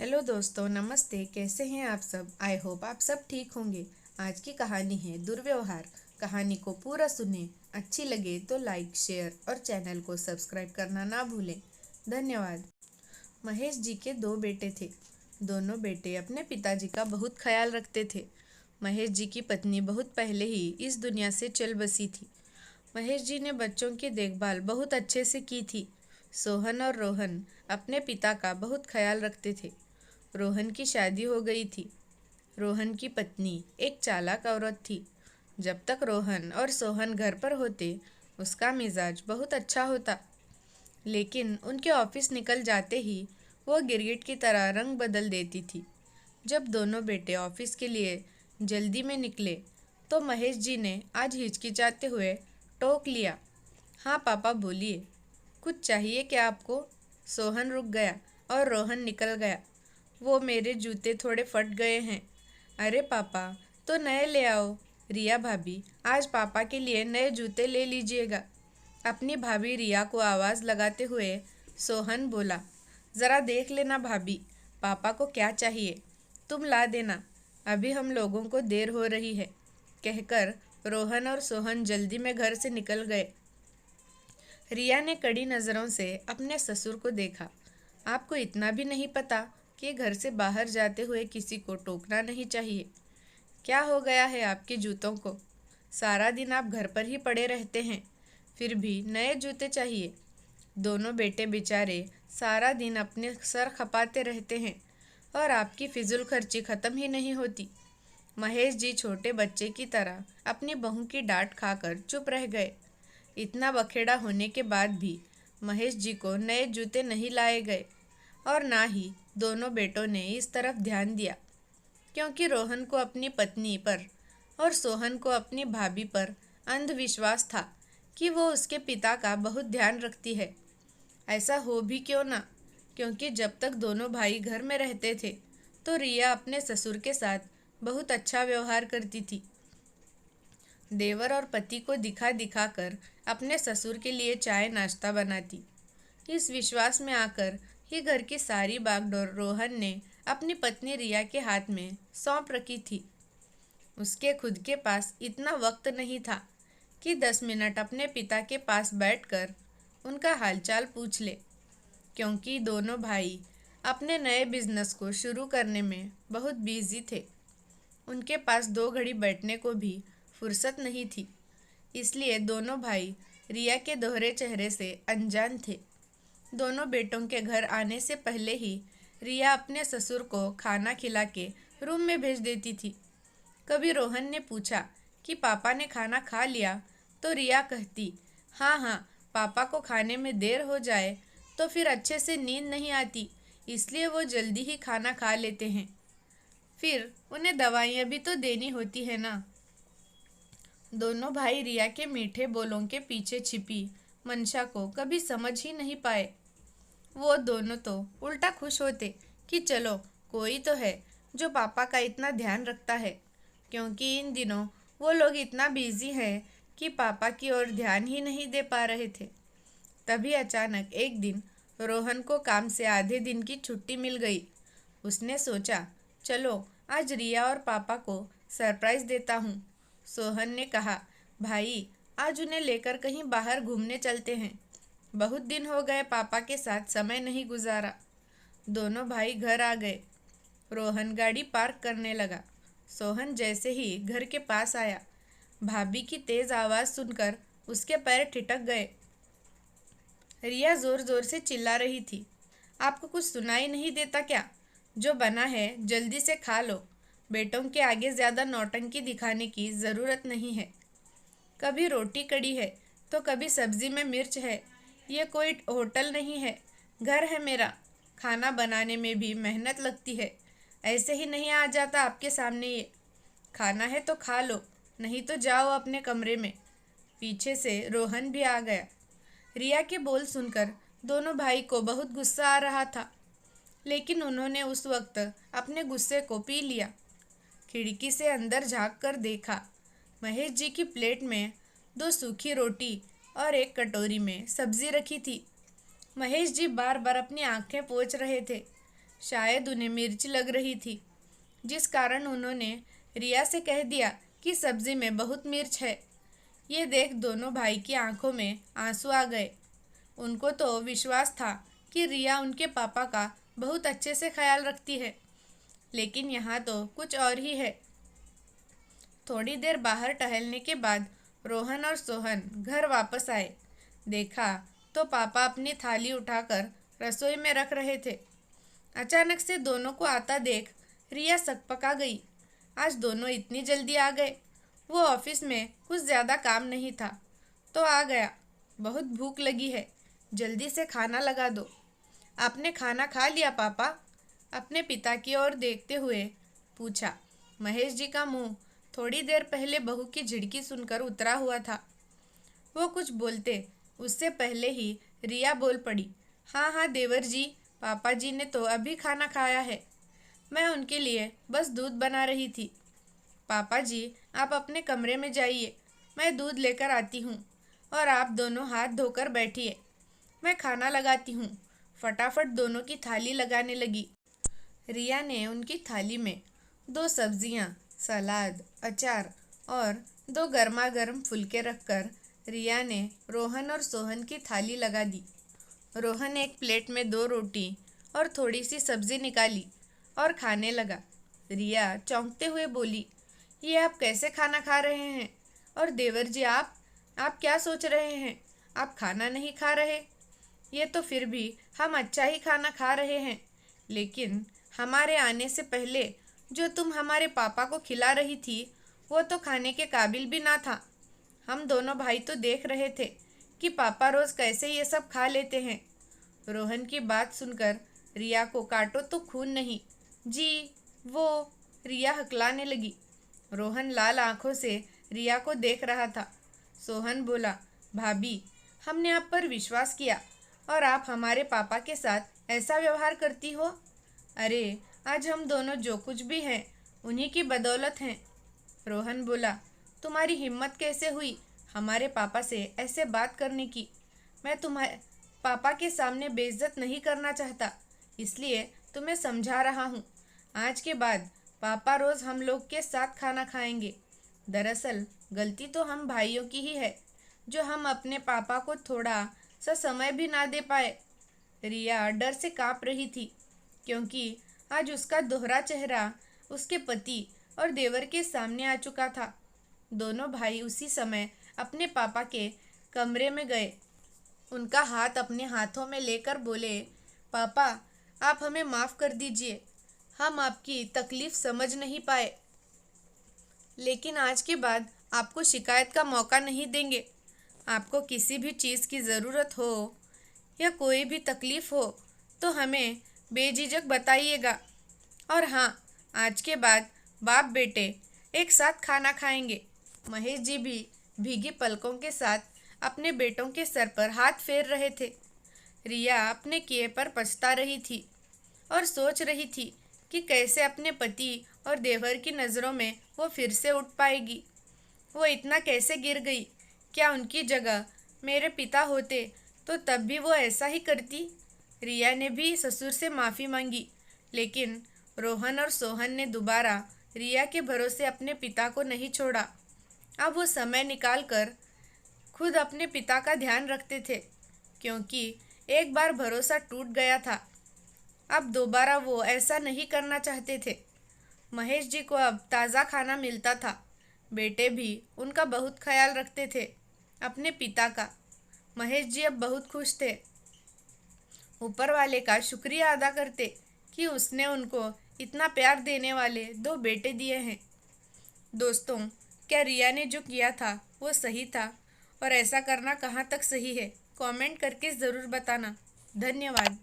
Hello दोस्तों, नमस्ते। कैसे हैं आप सब? आई होप आप सब ठीक होंगे। आज की कहानी है दुर्व्यवहार। कहानी को पूरा सुने। अच्छी लगे तो लाइक, शेयर और चैनल को सब्सक्राइब करना ना भूलें। धन्यवाद। महेश जी के दो बेटे थे। दोनों बेटे अपने पिताजी का बहुत ख्याल रखते थे। महेश जी की पत्नी बहुत पहले ही इस दुनिया से चल बसी थी। महेश जी ने बच्चों की देखभाल बहुत अच्छे से की थी। सोहन और रोहन अपने पिता का बहुत ख्याल रखते थे। रोहन की शादी हो गई थी। रोहन की पत्नी एक चालाक औरत थी। जब तक रोहन और सोहन घर पर होते, उसका मिजाज बहुत अच्छा होता। लेकिन उनके ऑफिस निकल जाते ही वो गिरगिट की तरह रंग बदल देती थी। जब दोनों बेटे ऑफिस के लिए जल्दी में निकले, तो महेश जी ने आज हिचकिचाते हुए टोक लिया। हाँ पापा, बोलिए। कुछ चाहिए क्या आपको? सोहन रुक गया और रोहन निकल गया। वो मेरे जूते थोड़े फट गए हैं। अरे पापा, तो नए ले आओ। रिया भाभी, आज पापा के लिए नए जूते ले लीजिएगा। अपनी भाभी रिया को आवाज़ लगाते हुए सोहन बोला। ज़रा देख लेना भाभी, पापा को क्या चाहिए, तुम ला देना। अभी हम लोगों को देर हो रही है, कहकर रोहन और सोहन जल्दी में घर से निकल गए। रिया ने कड़ी नज़रों से अपने ससुर को देखा। आपको इतना भी नहीं पता कि घर से बाहर जाते हुए किसी को टोकना नहीं चाहिए? क्या हो गया है आपके जूतों को? सारा दिन आप घर पर ही पड़े रहते हैं, फिर भी नए जूते चाहिए। दोनों बेटे बेचारे सारा दिन अपने सर खपाते रहते हैं और आपकी फिजूल खर्ची ख़त्म ही नहीं होती। महेश जी छोटे बच्चे की तरह अपनी बहू की डांट खाकर चुप रह गए। इतना बखेड़ा होने के बाद भी महेश जी को नए जूते नहीं लाए गए और ना ही दोनों बेटों ने इस तरफ ध्यान दिया, क्योंकि रोहन को अपनी पत्नी पर और सोहन को अपनी भाभी पर अंधविश्वास था कि वो उसके पिता का बहुत ध्यान रखती है। ऐसा हो भी क्यों ना, क्योंकि जब तक दोनों भाई घर में रहते थे तो रिया अपने ससुर के साथ बहुत अच्छा व्यवहार करती थी। देवर और पति को दिखा दिखा कर अपने ससुर के लिए चाय नाश्ता बनाती। इस विश्वास में आकर ही घर की सारी बागडोर रोहन ने अपनी पत्नी रिया के हाथ में सौंप रखी थी। उसके खुद के पास इतना वक्त नहीं था कि 10 मिनट अपने पिता के पास बैठकर उनका हालचाल पूछ ले, क्योंकि दोनों भाई अपने नए बिजनेस को शुरू करने में बहुत बिजी थे। उनके पास 2 घड़ी बैठने को भी फुर्सत नहीं थी। इसलिए दोनों भाई रिया के दोहरे चेहरे से अनजान थे। दोनों बेटों के घर आने से पहले ही रिया अपने ससुर को खाना खिला के रूम में भेज देती थी। कभी रोहन ने पूछा कि पापा ने खाना खा लिया, तो रिया कहती, हाँ हाँ, पापा को खाने में देर हो जाए तो फिर अच्छे से नींद नहीं आती, इसलिए वो जल्दी ही खाना खा लेते हैं। फिर उन्हें दवाइयाँ भी तो देनी होती है ना। दोनों भाई रिया के मीठे बोलों के पीछे छिपी मंशा को कभी समझ ही नहीं पाए। वो दोनों तो उल्टा खुश होते कि चलो, कोई तो है जो पापा का इतना ध्यान रखता है, क्योंकि इन दिनों वो लोग इतना बिजी हैं कि पापा की ओर ध्यान ही नहीं दे पा रहे थे। तभी अचानक एक दिन रोहन को काम से आधे दिन की छुट्टी मिल गई। उसने सोचा, चलो आज रिया और पापा को सरप्राइज़ देता हूँ। सोहन ने कहा, भाई आज उन्हें लेकर कहीं बाहर घूमने चलते हैं। बहुत दिन हो गए पापा के साथ समय नहीं गुजारा। दोनों भाई घर आ गए। रोहन गाड़ी पार्क करने लगा। सोहन जैसे ही घर के पास आया, भाभी की तेज़ आवाज़ सुनकर उसके पैर ठिठक गए। रिया ज़ोर ज़ोर से चिल्ला रही थी, आपको कुछ सुनाई नहीं देता क्या? जो बना है जल्दी से खा लो। बेटों के आगे ज़्यादा नौटंकी दिखाने की ज़रूरत नहीं है। कभी रोटी कड़ी है तो कभी सब्ज़ी में मिर्च है। ये कोई होटल नहीं है, घर है मेरा। खाना बनाने में भी मेहनत लगती है, ऐसे ही नहीं आ जाता आपके सामने ये। खाना है तो खा लो, नहीं तो जाओ अपने कमरे में। पीछे से रोहन भी आ गया। रिया के बोल सुनकर दोनों भाई को बहुत गुस्सा आ रहा था, लेकिन उन्होंने उस वक्त अपने गुस्से को पी लिया। खिड़की से अंदर झांक कर देखा, महेश जी की प्लेट में 2 सूखी रोटी और एक कटोरी में सब्जी रखी थी। महेश जी बार बार अपनी आंखें पोंछ रहे थे। शायद उन्हें मिर्च लग रही थी, जिस कारण उन्होंने रिया से कह दिया कि सब्जी में बहुत मिर्च है। ये देख दोनों भाई की आंखों में आंसू आ गए। उनको तो विश्वास था कि रिया उनके पापा का बहुत अच्छे से ख्याल रखती है, लेकिन यहाँ तो कुछ और ही है। थोड़ी देर बाहर टहलने के बाद रोहन और सोहन घर वापस आए। देखा तो पापा अपनी थाली उठाकर रसोई में रख रहे थे। अचानक से दोनों को आता देख रिया सकपका गई। आज दोनों इतनी जल्दी आ गए। वो ऑफिस में कुछ ज़्यादा काम नहीं था तो आ गया। बहुत भूख लगी है, जल्दी से खाना लगा दो। आपने खाना खा लिया पापा? अपने पिता की ओर देखते हुए पूछा। महेश जी का मुंह थोड़ी देर पहले बहू की झिड़की सुनकर उतरा हुआ था। वो कुछ बोलते उससे पहले ही रिया बोल पड़ी। हाँ हाँ देवर जी, पापा जी ने तो अभी खाना खाया है। मैं उनके लिए बस दूध बना रही थी। पापा जी आप अपने कमरे में जाइए, मैं दूध लेकर आती हूँ और आप दोनों हाथ धोकर बैठिए, मैं खाना लगाती हूँ। फटाफट दोनों की थाली लगाने लगी। रिया ने उनकी थाली में 2 सब्जियाँ, सलाद, अचार और 2 गर्मा गर्म फुलके रखकर रिया ने रोहन और सोहन की थाली लगा दी। रोहन एक प्लेट में 2 रोटी और थोड़ी सी सब्जी निकाली और खाने लगा। रिया चौंकते हुए बोली, ये आप कैसे खाना खा रहे हैं? और देवर जी आप क्या सोच रहे हैं? आप खाना नहीं खा रहे? ये तो फिर भी हम अच्छा ही खाना खा रहे हैं, लेकिन हमारे आने से पहले जो तुम हमारे पापा को खिला रही थी वो तो खाने के काबिल भी ना था। हम दोनों भाई तो देख रहे थे कि पापा रोज़ कैसे ये सब खा लेते हैं। रोहन की बात सुनकर रिया को काटो तो खून नहीं। जी वो, रिया हकलाने लगी। रोहन लाल आंखों से रिया को देख रहा था। सोहन बोला, भाभी हमने आप पर विश्वास किया और आप हमारे पापा के साथ ऐसा व्यवहार करती हो? अरे आज हम दोनों जो कुछ भी हैं उन्हीं की बदौलत हैं। रोहन बोला, तुम्हारी हिम्मत कैसे हुई हमारे पापा से ऐसे बात करने की? मैं तुम्हारे पापा के सामने बेइज्जत नहीं करना चाहता, इसलिए तुम्हें समझा रहा हूँ। आज के बाद पापा रोज़ हम लोग के साथ खाना खाएंगे। दरअसल गलती तो हम भाइयों की ही है, जो हम अपने पापा को थोड़ा सा समय भी ना दे पाए। रिया डर से काँप रही थी, क्योंकि आज उसका दोहरा चेहरा उसके पति और देवर के सामने आ चुका था। दोनों भाई उसी समय अपने पापा के कमरे में गए। उनका हाथ अपने हाथों में लेकर बोले, पापा आप हमें माफ़ कर दीजिए, हम आपकी तकलीफ़ समझ नहीं पाए, लेकिन आज के बाद आपको शिकायत का मौका नहीं देंगे। आपको किसी भी चीज़ की ज़रूरत हो या कोई भी तकलीफ़ हो तो हमें बेझिझक बताइएगा। और हाँ, आज के बाद बाप बेटे एक साथ खाना खाएंगे। महेश जी भी भीगी पलकों के साथ अपने बेटों के सर पर हाथ फेर रहे थे। रिया अपने किए पर पछता रही थी और सोच रही थी कि कैसे अपने पति और देवर की नज़रों में वो फिर से उठ पाएगी। वो इतना कैसे गिर गई? क्या उनकी जगह मेरे पिता होते तो तब भी वो ऐसा ही करती? रिया ने भी ससुर से माफ़ी मांगी, लेकिन रोहन और सोहन ने दोबारा रिया के भरोसे अपने पिता को नहीं छोड़ा। अब वो समय निकालकर खुद अपने पिता का ध्यान रखते थे, क्योंकि एक बार भरोसा टूट गया था। अब दोबारा वो ऐसा नहीं करना चाहते थे। महेश जी को अब ताज़ा खाना मिलता था। बेटे भी उनका बहुत ख्याल रखते थे, अपने पिता का। महेश जी अब बहुत खुश थे। ऊपर वाले का शुक्रिया अदा करते कि उसने उनको इतना प्यार देने वाले 2 बेटे दिए हैं। दोस्तों, क्या रिया ने जो किया था वो सही था? और ऐसा करना कहाँ तक सही है? कमेंट करके ज़रूर बताना। धन्यवाद।